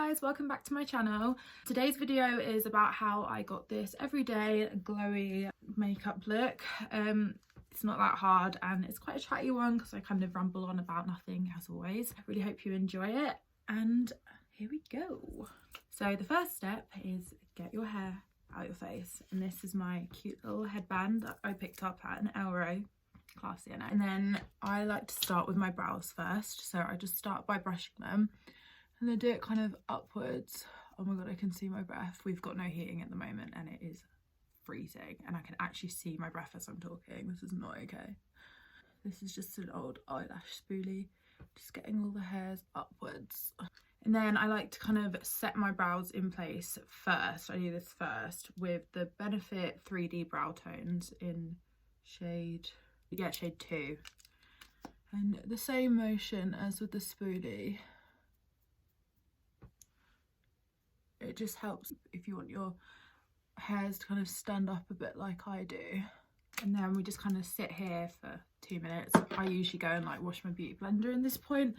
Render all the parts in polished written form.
guys, welcome back to my channel. Today's video is about how I got this everyday glowy makeup look. It's not that hard and it's quite a chatty one because I kind of ramble on about nothing as always. I really hope you enjoy it and here we go. So the first step is get your hair out your face, and this is my cute little headband that I picked up at an Elro. Classy, I know. And then I like to start with my brows first, so I just start by brushing them and then do it kind of upwards. Oh my god, I can see my breath. We've got no heating at the moment and it is freezing and I can actually see my breath as I'm talking. This is not okay. This is just an old eyelash spoolie, just getting all the hairs upwards. And then I like to kind of set my brows in place first. I do this first with the Benefit 3D brow tones in shade 2. And the same motion as with the spoolie. It just helps if you want your hairs to kind of stand up a bit like I do. And then we just kind of sit here for 2 minutes. I usually go and like wash my beauty blender in this point,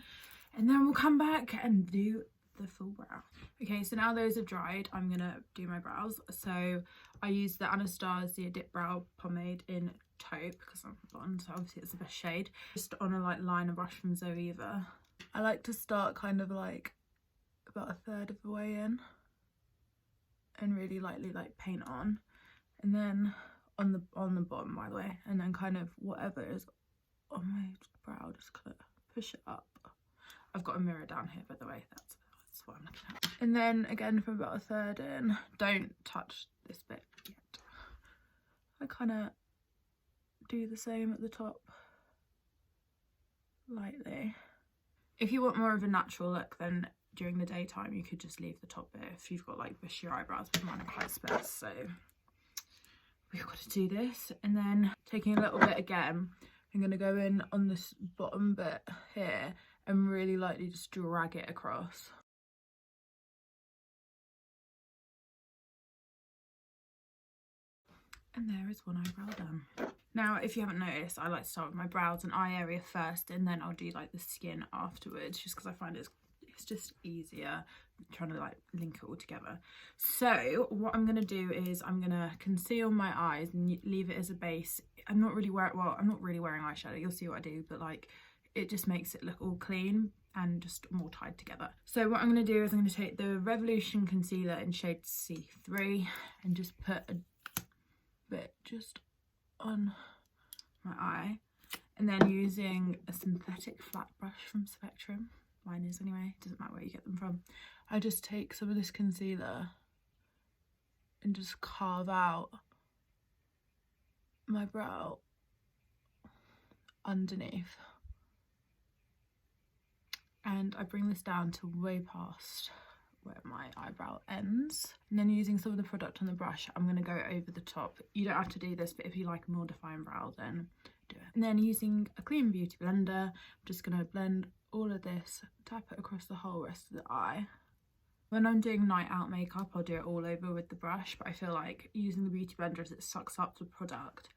and then we'll come back and do the full brow. Okay, so now those have dried, I'm gonna do my brows. So I use the Anastasia Dip Brow Pomade in Taupe because I'm blonde, so obviously it's the best shade. Just on a like liner brush from Zoeva. I like to start kind of like about a third of the way in and really lightly like paint on, and then on the bottom, by the way, and then kind of whatever is on my brow, just kind of push it up. I've got a mirror down here, by the way, that's what I'm looking at. And then again from about a third in, don't touch this bit yet. I kind of do the same at the top, lightly. If you want more of a natural look, then during the daytime you could just leave the top bit if you've got like bushier eyebrows, but mine are quite sparse, so we've got to do this. And then taking a little bit again, I'm going to go in on this bottom bit here and really lightly just drag it across. And there is one eyebrow done. Now, if you haven't noticed, I like to start with my brows and eye area first, and then I'll do like the skin afterwards, just because I find it's just easier trying to like link it all together. So what I'm gonna do is I'm gonna conceal my eyes and leave it as a base. I'm not really wearing eyeshadow, you'll see what I do, but like it just makes it look all clean and just more tied together. So what I'm gonna do is I'm gonna take the Revolution concealer in shade C3 and just put a bit just on my eye, and then using a synthetic flat brush from Spectrum, mine is anyway, doesn't matter where you get them from, I just take some of this concealer and just carve out my brow underneath, and I bring this down to way past where my eyebrow ends, and then using some of the product on the brush I'm going to go over the top. You don't have to do this, but if you like a more defined brow, then do it. And then using a clean beauty blender, I'm just going to blend all of this, tap it across the whole rest of the eye. When I'm doing night out makeup, I'll do it all over with the brush, but I feel like using the beauty blender as it sucks up the product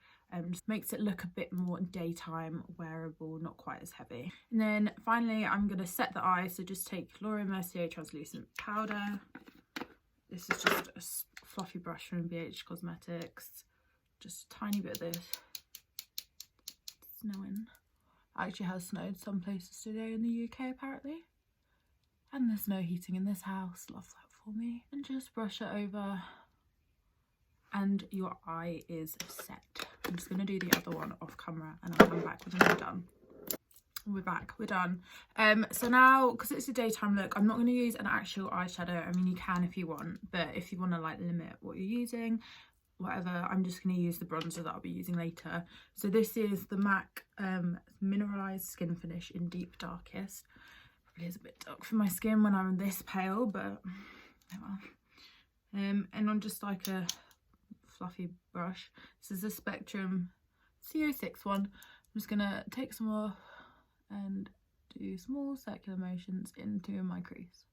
just makes it look a bit more daytime wearable, not quite as heavy. And then finally I'm going to set the eye, so just take Laura Mercier translucent powder. This is just a fluffy brush from BH Cosmetics, just a tiny bit of this. It's snowing. It actually has snowed some places today in the UK apparently, and there's no heating in this house, love that for me. And just brush it over and your eye is set. I'm just going to do the other one off camera and I'll come back when we're done. We're back, we're done. So now, because it's a daytime look, I'm not going to use an actual eyeshadow. I mean, you can if you want, but if you want to like limit what you're using, whatever, I'm just going to use the bronzer that I'll be using later. So this is the MAC Mineralized Skin Finish in Deep Darkest. Probably is a bit dark for my skin when I'm this pale, but oh well. And on just like a fluffy brush, this is the Spectrum CO6 one. I'm just gonna take some off and do small circular motions into my crease.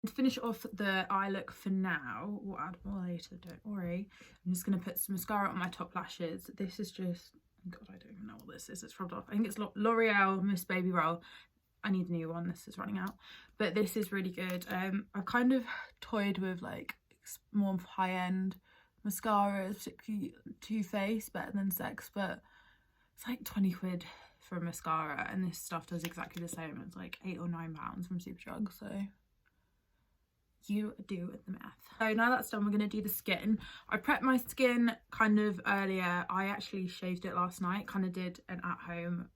To finish off the eye look for now, we'll add more later, don't worry. I'm just going to put some mascara on my top lashes. This is just God, I don't even know what this is. It's rubbed off. I think it's L'Oreal Miss Baby Roll. I need a new one. This is running out. But this is really good. I've kind of toyed with like more high-end mascaras, particularly Too Faced, Better Than Sex, but it's like 20 quid for a mascara, and this stuff does exactly the same. It's like £8 or £9 from Superdrug, so you do the math. So now that's done, we're going to do the skin. I prepped my skin kind of earlier. I actually shaved it last night, kind of did an at-home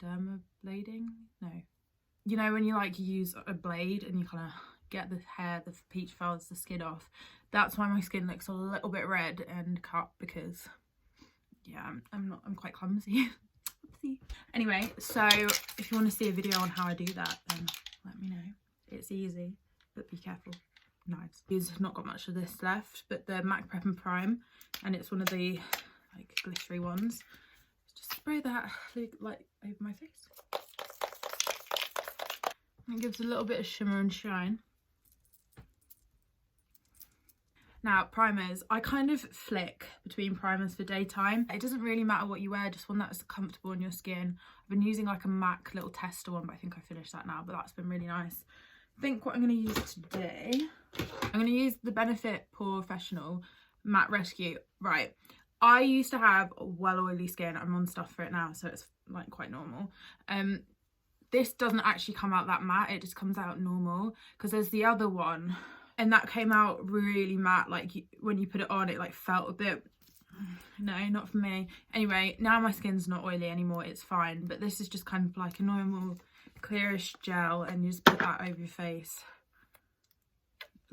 dermablading. No, you know when you like use a blade and you kind of get the hair, the peach fuzz, the skin off. That's why my skin looks a little bit red and cut, because yeah, I'm quite clumsy. Anyway, so if you want to see a video on how I do that, then let me know. It's easy, but be careful. Knives. I've not got much of this left, but the MAC Prep and Prime, and it's one of the like glittery ones. Just spray that like over my face. It gives a little bit of shimmer and shine. Now, primers, I kind of flick between primers for daytime. It doesn't really matter what you wear, just one that's comfortable on your skin. I've been using like a MAC little tester one, but I think I finished that now, but that's been really nice. I think what I'm going to use today, I'm going to use the Benefit Professional Matte Rescue. Right, I used to have well oily skin. I'm on stuff for it now, so it's like quite normal. This doesn't actually come out that matte, it just comes out normal, because there's the other one, and that came out really matte. Like when you put it on, it like felt a bit, no, not for me. Anyway, now my skin's not oily anymore, it's fine, but this is just kind of like a normal clearish gel, and you just put that over your face.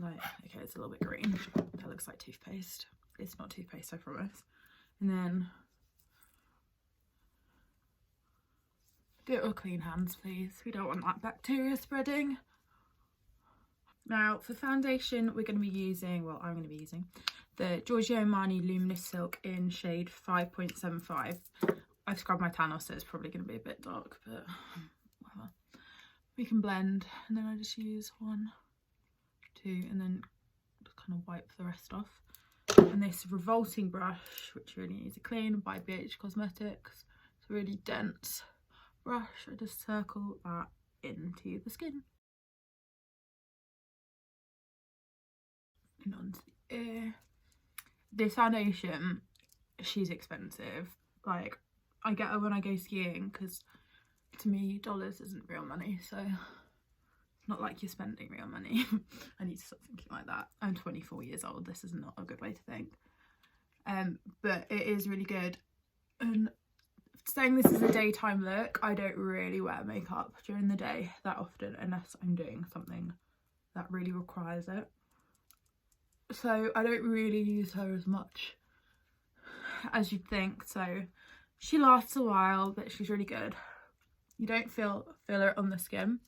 Like, okay, it's a little bit green. That looks like toothpaste. It's not toothpaste, I promise. And then do it with clean hands, please. We don't want that bacteria spreading. Now, for foundation, we're going to be using, well, I'm going to be using the Giorgio Armani Luminous Silk in shade 5.75. I've scrubbed my tan off, so it's probably going to be a bit dark, but whatever. We can blend, and then I just use 1, 2, and then just kind of wipe the rest off. And this revolting brush, which really needs a clean, by BH Cosmetics. It's a really dense brush. I just circle that into the skin. And onto the ear. This foundation, she's expensive. Like, I get her when I go skiing, because to me dollars isn't real money, so it's not like you're spending real money. I need to stop thinking like that. I'm 24 years old, this is not a good way to think. But it is really good. And saying this is a daytime look, I don't really wear makeup during the day that often, unless I'm doing something that really requires it. So I don't really use her as much as you'd think. So she lasts a while, but she's really good. You don't feel it on the skin,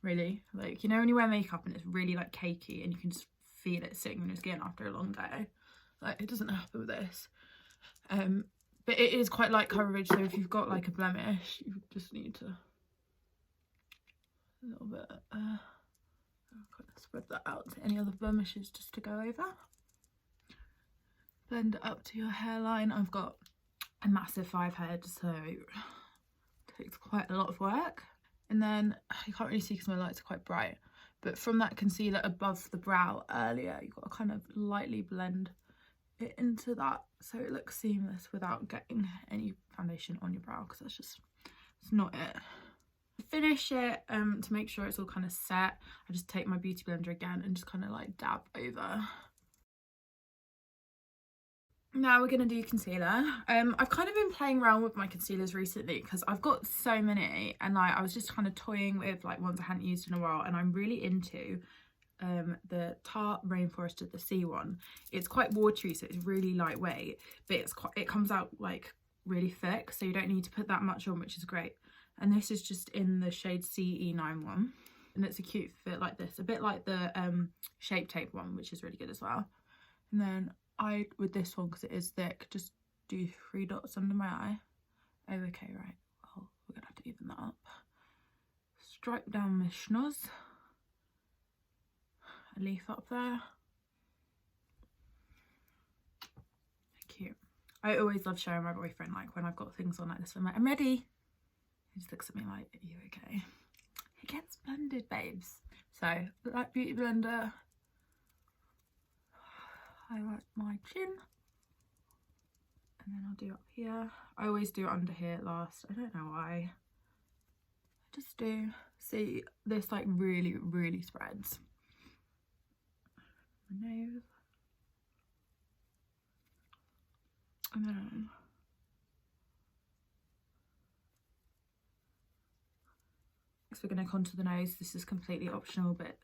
really. Like, you know when you wear makeup and it's really like cakey and you can just feel it sitting on your skin after a long day? Like, it doesn't happen with this. But it is quite light coverage, so if you've got like a blemish, you just need to a little bit kind of spread that out to any other blemishes just to go over. Blend it up to your hairline. I've got a massive 5 head, so it takes quite a lot of work. And then you can't really see because my lights are quite bright, but from that concealer above the brow earlier, you've got to kind of lightly blend it into that so it looks seamless without getting any foundation on your brow, because that's just, it's not it. Finish it to make sure it's all kind of set. I just take my beauty blender again and just kind of like dab over. Now we're going to do concealer. I've kind of been playing around with my concealers recently because I've got so many, and like I was just kind of toying with like ones I hadn't used in a while, and I'm really into the Tarte Rainforest of the Sea one. It's quite watery, so it's really lightweight, but it comes out like really thick, so you don't need to put that much on, which is great. And this is just in the shade CE9 one, and it's a cute fit like this, a bit like the Shape Tape one, which is really good as well. And then I, with this one, because it is thick, just do 3 dots under my eye. Oh, okay, right. Well, we're gonna have to even that up. Stripe down my schnoz. A leaf up there. Cute. I always love showing my boyfriend, like, when I've got things on like this. I'm like, I'm ready. He just looks at me like, are you okay? It gets blended, babes. So, like Beauty Blender, highlight my chin. And then I'll do up here. I always do under here last. I don't know why. I just do. See, this like really, really spreads. My nose. And then next we're going to contour the nose. This is completely optional, but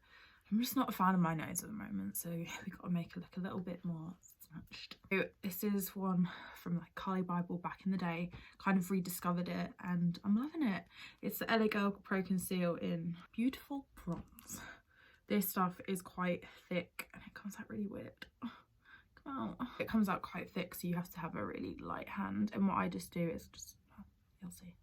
I'm just not a fan of my nose at the moment, so we've got to make it look a little bit more smashed. So this is one from like Carly Bible back in the day. Kind of rediscovered it and I'm loving it. It's the LA Girl Pro Conceal in Beautiful Bronze. This stuff is quite thick and it comes out really weird. Come out. It comes out quite thick, so you have to have a really light hand. And what I just do is just, oh, you'll see.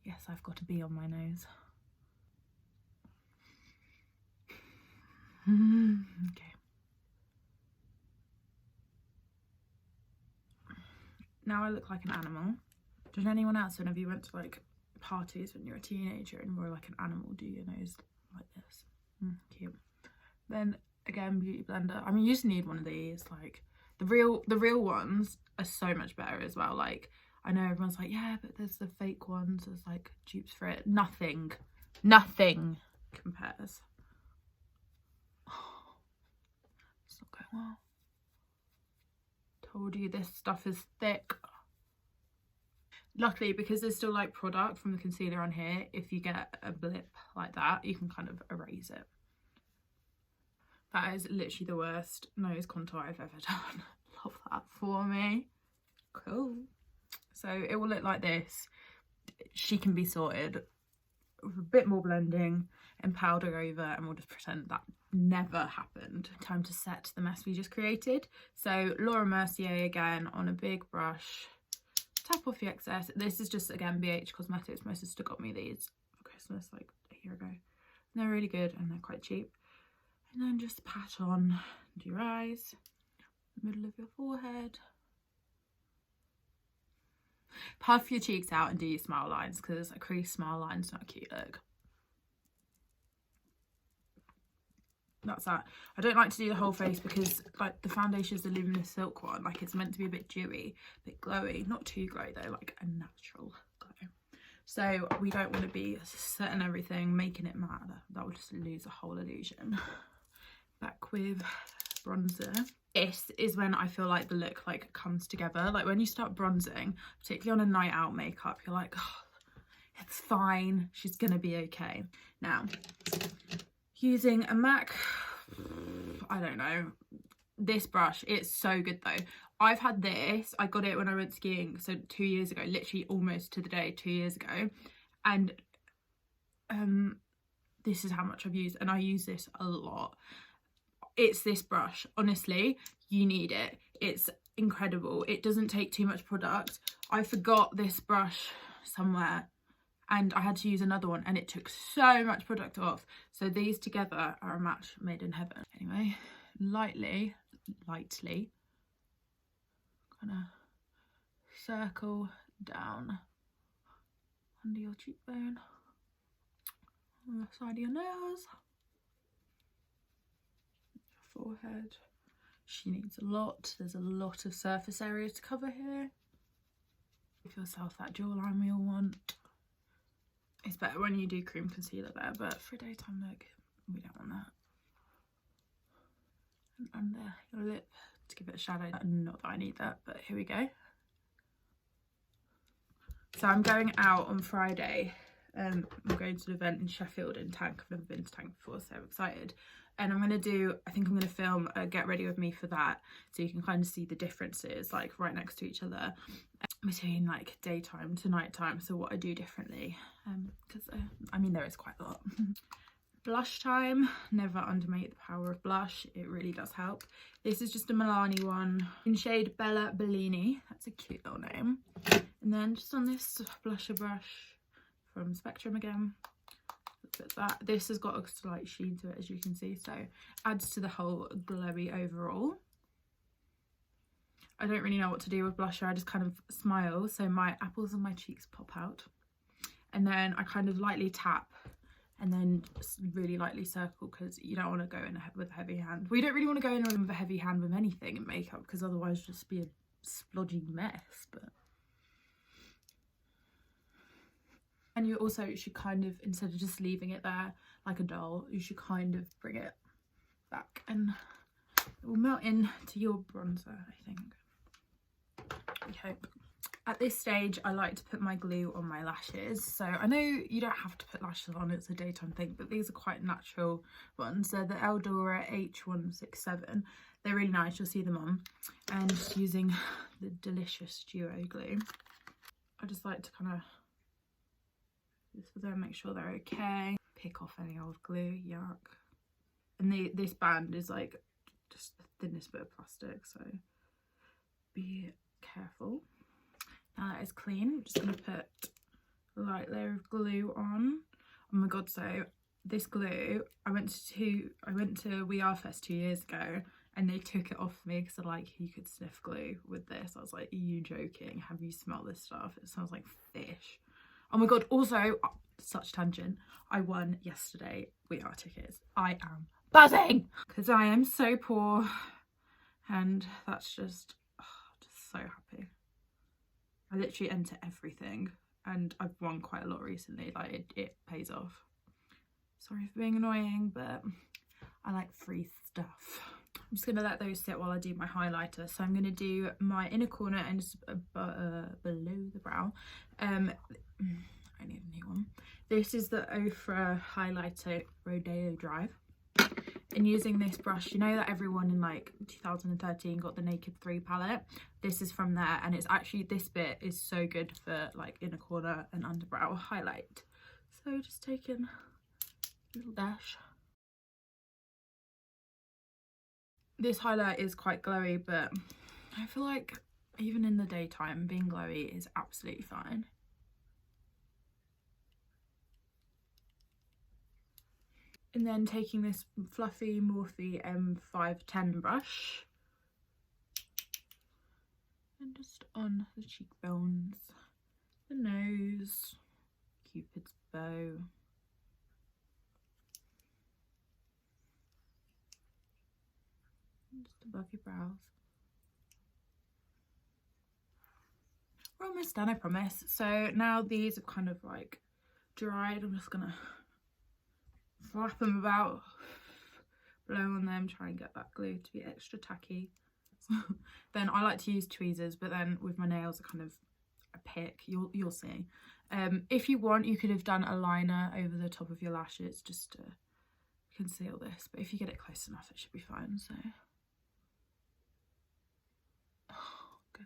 Yes, I've got a bee on my nose. Okay. Now I look like an animal. Did anyone else, whenever you went to like parties when you were a teenager and were like an animal, do your nose like this? Cute. Then again, Beauty Blender. I mean, you just need one of these. Like the real ones are so much better as well. Like, I know everyone's like, yeah, but there's the fake ones, there's like dupes for it. Nothing compares. Oh, it's not going well. Told you this stuff is thick. Luckily, because there's still like product from the concealer on here, if you get a blip like that, you can kind of erase it. That is literally the worst nose contour I've ever done. Love that for me. Cool. So it will look like this. She can be sorted with a bit more blending and powder over, and we'll just pretend that never happened. Time to set the mess we just created. So Laura Mercier again on a big brush. Tap off the excess. This is just, again, BH Cosmetics. My sister got me these for Christmas like a year ago. And they're really good and they're quite cheap. And then just pat on into your eyes, middle of your forehead. Puff your cheeks out and do your smile lines, because a crease smile line's not a cute look. That's that. I don't like to do the whole face because like the foundation is the Luminous Silk one. Like, it's meant to be a bit dewy, a bit glowy. Not too glowy though, like a natural glow. So we don't want to be setting everything, making it matte. That would just lose the whole illusion. Back with bronzer. This is when I feel like the look like comes together. Like when you start bronzing, particularly on a night out makeup, you're like, oh, it's fine, she's gonna be okay. Now, using a MAC, I don't know, this brush, it's so good though. I've had this, I got it when I went skiing, so 2 years ago, literally almost to the day 2 years ago, and this is how much I've used, and I use this a lot. It's this brush, honestly, you need it. It's incredible. It doesn't take too much product. I forgot this brush somewhere and I had to use another one and it took so much product off. So these together are a match made in heaven. Anyway, lightly, kind of circle down under your cheekbone, on the side of your nose. Forehead. She needs a lot. There's a lot of surface area to cover here. Give yourself that jawline we all want. It's better when you do cream concealer there, but for a daytime look, we don't want that. And under your lip to give it a shadow. Not that I need that, but here we go. So I'm going out on Friday. I'm going to an event in Sheffield in Tank. I've never been to Tank before, so I'm excited. And I'm going to do, I think I'm going to film a get ready with me for that, so you can kind of see the differences like right next to each other between like daytime to nighttime, so what I do differently, because I mean there is quite a lot. Blush time. Never underestimate the power of blush, it really does help. This is just a Milani one in shade Bella Bellini. That's a cute little name. And then just on this blusher brush from Spectrum again, put that. This has got a slight sheen to it, as you can see, so adds to the whole glowy overall. I don't really know what to do with blusher. I just kind of smile, so my apples and my cheeks pop out, and then I kind of lightly tap and then really lightly circle, because you don't want to go in with a heavy hand. We don't really want to go in with a heavy hand with anything in makeup, because otherwise it'll just be a splodgy mess. But and you also should kind of, instead of just leaving it there like a doll, you should kind of bring it back and it will melt into your bronzer, I think. We hope. At this stage, I like to put my glue on my lashes. So I know you don't have to put lashes on, it's a daytime thing, but these are quite natural ones. They're the Eldora H167. They're really nice, you'll see them on. And just using the delicious duo glue. I just like to kind of just for them, make sure they're okay. Pick off any old glue, yuck. And this band is like just the thinnest bit of plastic, so be careful. Now that is clean, I'm just going to put a light layer of glue on. Oh my god, so this glue, I went to We Are Fest 2 years ago and they took it off me because they're like, you could sniff glue with this. I was like, are you joking? Have you smelled this stuff? It smells like fish. Oh my god, also, such tangent, I won yesterday We Are tickets. I am buzzing because I am so poor and that's just so happy. I literally enter everything and I've won quite a lot recently. Like it pays off. Sorry for being annoying, but I like free stuff. I'm just gonna let those sit while I do my highlighter. So I'm gonna do my inner corner and just below the brow. I need a new one. This is the Ofra highlighter Rodeo Drive. And using this brush, you know that everyone in like 2013 got the Naked 3 palette? This is from there, and it's actually, this bit is so good for like inner corner and underbrow highlight. So just taking a little dash. This highlight is quite glowy, but I feel like even in the daytime, being glowy is absolutely fine. And then taking this fluffy Morphe M510 brush and just on the cheekbones, the nose, Cupid's bow. And just above your brows. We're almost done, I promise. So now these are kind of like dried. I'm just gonna flap them about, blow on them, try and get that glue to be extra tacky. Then I like to use tweezers, but then with my nails I kind of pick, you'll see. If you want, you could have done a liner over the top of your lashes just to conceal this, but if you get it close enough it should be fine. So good.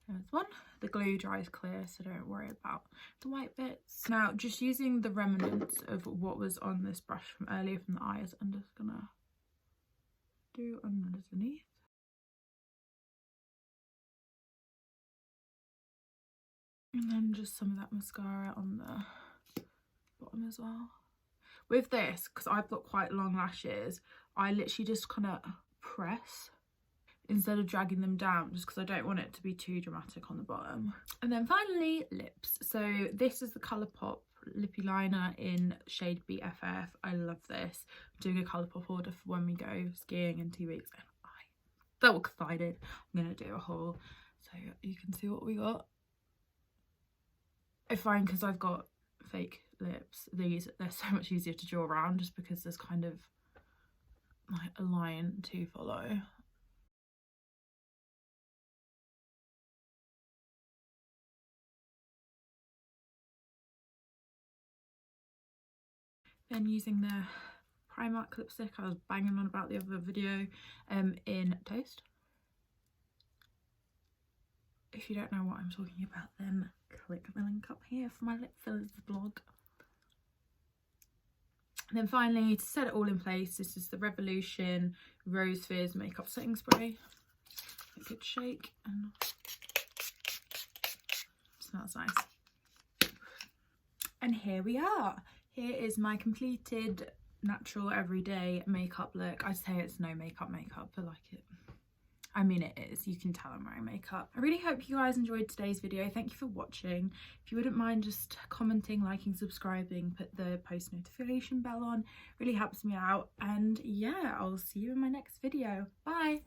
There's one. The glue dries clear, so don't worry about the white bits. Now, just using the remnants of what was on this brush from earlier from the eyes, I'm just gonna do underneath. And then just some of that mascara on the bottom as well. With this, because I've got quite long lashes, I literally just kind of press instead of dragging them down, just because I don't want it to be too dramatic on the bottom. And then finally, lips. So this is the Colourpop lippy liner in shade BFF. I love this. I'm doing a Colourpop order for when we go skiing in 2 weeks, and I'm so excited. I'm gonna do a haul so you can see what we got. I find, because I've got fake lips, they're so much easier to draw around, just because there's kind of like a line to follow. Then using the Primark lipstick I was banging on about the other video, in Toast. If you don't know what I'm talking about, then click the link up here for my lip fillers vlog. And then finally, to set it all in place, this is the Revolution Rose Fizz Makeup Setting Spray. A good shake, and smells nice. And here we are. Here is my completed natural everyday makeup look. I'd say it's no makeup, but like it, I mean it is, you can tell I'm wearing makeup. I really hope you guys enjoyed today's video. Thank you for watching. If you wouldn't mind just commenting, liking, subscribing, put the post notification bell on, really helps me out. And yeah, I'll see you in my next video. Bye.